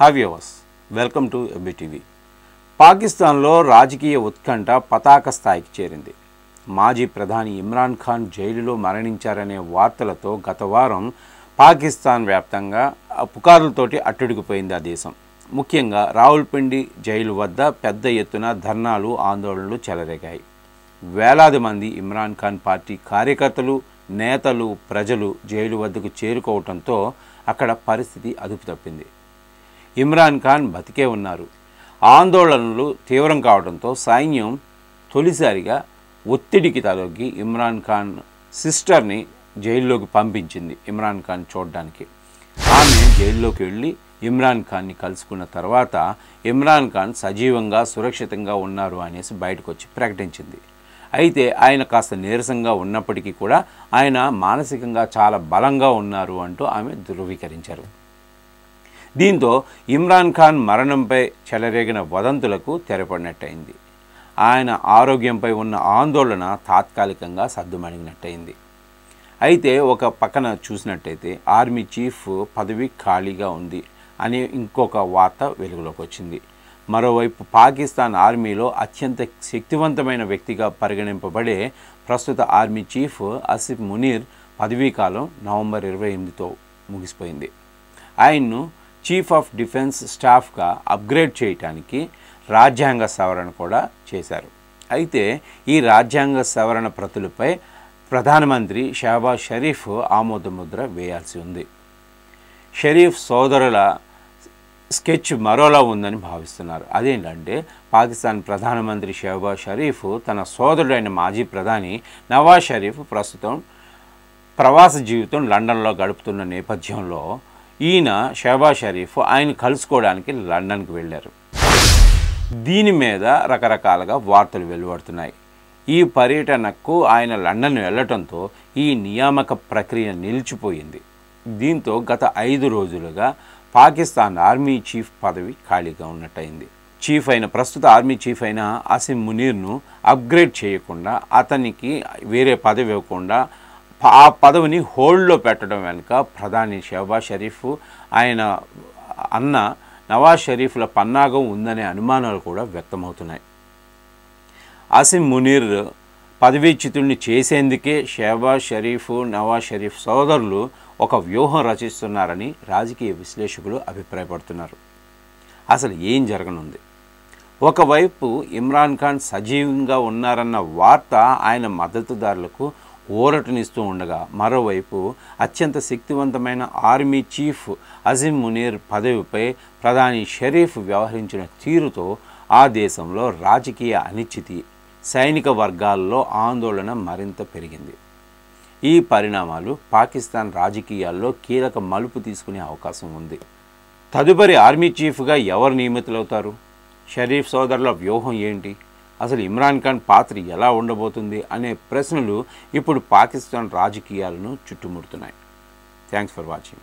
Hi viewers, welcome to MBTV. పాకిస్తాన్లో రాజకీయ ఉత్కంఠ పతాక స్థాయికి చేరింది. మాజీ ప్రధాని ఇమ్రాన్ ఖాన్ జైలులో మరణించారనే వార్తలతో గత వారం పాకిస్తాన్ వ్యాప్తంగా పుకార్లతోటి అట్టుడికిపోయింది ఆ దేశం. ముఖ్యంగా రావుల్పిండి జైలు వద్ద పెద్ద ఎత్తున ధర్నాలు, ఆందోళనలు చెలరేగాయి. వేలాది మంది ఇమ్రాన్ ఖాన్ పార్టీ కార్యకర్తలు, నేతలు, ప్రజలు జైలు వద్దకు చేరుకోవడంతో అక్కడ పరిస్థితి అదుపు తప్పింది. ఇమ్రాన్ ఖాన్ బతికే ఉన్నారు. ఆందోళనలు తీవ్రం కావడంతో సైన్యం తొలిసారిగా ఒత్తిడికి తలొగ్గి ఇమ్రాన్ ఖాన్ సిస్టర్ని జైల్లోకి పంపించింది ఇమ్రాన్ ఖాన్ చూడడానికి. ఆమె జైల్లోకి వెళ్ళి ఇమ్రాన్ ఖాన్ని కలుసుకున్న తర్వాత ఇమ్రాన్ ఖాన్ సజీవంగా, సురక్షితంగా ఉన్నారు అనేసి బయటకు వచ్చి ప్రకటించింది. అయితే ఆయన కాస్త నీరసంగా ఉన్నప్పటికీ కూడా ఆయన మానసికంగా చాలా బలంగా ఉన్నారు అంటూ ఆమె ధృవీకరించారు. దీంతో ఇమ్రాన్ ఖాన్ మరణంపై చెలరేగిన వదంతులకు తెరపడినట్టయింది. ఆయన ఆరోగ్యంపై ఉన్న ఆందోళన తాత్కాలికంగా సద్దుమణిగినట్టయింది. అయితే ఒక పక్కన చూసినట్టయితే ఆర్మీ చీఫ్ పదవి ఖాళీగా ఉంది అనే ఇంకొక వార్త వెలుగులోకి వచ్చింది. మరోవైపు పాకిస్తాన్ ఆర్మీలో అత్యంత శక్తివంతమైన వ్యక్తిగా పరిగణింపబడే ప్రస్తుత ఆర్మీ చీఫ్ ఆసిఫ్ మునీర్ పదవీకాలం నవంబర్ 28తో ముగిసిపోయింది. ఆయన్ను చీఫ్ ఆఫ్ డిఫెన్స్ స్టాఫ్గా అప్గ్రేడ్ చేయడానికి రాజ్యాంగ సవరణ కూడా చేశారు. అయితే ఈ రాజ్యాంగ సవరణ ప్రతులపై ప్రధానమంత్రి షహబాజ్ షరీఫ్ ఆమోదముద్ర వేయాల్సి ఉంది. షరీఫ్ సోదరుల స్కెచ్ మరోలా ఉందని భావిస్తున్నారు. అదేంటంటే పాకిస్తాన్ ప్రధానమంత్రి షహబాజ్ షరీఫ్ తన సోదరుడైన మాజీ ప్రధాని నవాజ్ షరీఫ్ ప్రస్తుతం ప్రవాస జీవితం లండన్లో గడుపుతున్న నేపథ్యంలో ఈయన షహబాజ్ షరీఫ్ ఆయన కలుసుకోవడానికి లండన్కి వెళ్ళారు. దీని మీద రకరకాలుగా వార్తలు వెలువడుతున్నాయి. ఈ పర్యటనకు ఆయన లండన్ వెళ్ళటంతో ఈ నియామక ప్రక్రియ నిలిచిపోయింది. దీంతో గత 5 రోజులుగా పాకిస్తాన్ ఆర్మీ చీఫ్ పదవి ఖాళీగా ఉన్నట్టయింది. ప్రస్తుత ఆర్మీ చీఫ్ అయిన ఆసిమ్ మునీర్ను అప్గ్రేడ్ చేయకుండా, అతనికి వేరే పదవి ఇవ్వకుండా ఆ పదవిని హోల్డ్లో పెట్టడం వెనుక ప్రధాని షహబాజ్ షరీఫ్, ఆయన అన్న నవాజ్ షరీఫ్ల పన్నాగం ఉందనే అనుమానాలు కూడా వ్యక్తమవుతున్నాయి. ఆసిమ్ మునీర్ పదవీచ్యుతుడిని చేసేందుకే షహబాజ్ షరీఫ్, నవాజ్ షరీఫ్ సోదరులు ఒక వ్యూహం రచిస్తున్నారని రాజకీయ విశ్లేషకులు అభిప్రాయపడుతున్నారు. అసలు ఏం జరగనుంది? ఒకవైపు ఇమ్రాన్ ఖాన్ సజీవంగా ఉన్నారన్న వార్త ఆయన మద్దతుదారులకు ఊరటనిస్తూ ఉండగా, మరోవైపు అత్యంత శక్తివంతమైన ఆర్మీ చీఫ్ ఆసిమ్ మునీర్ పదవిపై ప్రధాని షరీఫ్ వ్యవహరించిన తీరుతో ఆ దేశంలో రాజకీయ అనిశ్చితి, సైనిక వర్గాల్లో ఆందోళన మరింత పెరిగింది. ఈ పరిణామాలు పాకిస్తాన్ రాజకీయాల్లో కీలక మలుపు తీసుకునే అవకాశం ఉంది. తదుపరి ఆర్మీ చీఫ్గా ఎవరు నియమితులవుతారు? షరీఫ్ సోదరుల వ్యూహం ఏంటి? అసలు ఇమ్రాన్ ఖాన్ పాత్ర ఎలా ఉండబోతుంది అనే ప్రశ్నలు ఇప్పుడు పాకిస్తాన్ రాజకీయాలను చుట్టుముడుతున్నాయి. Thanks for watching.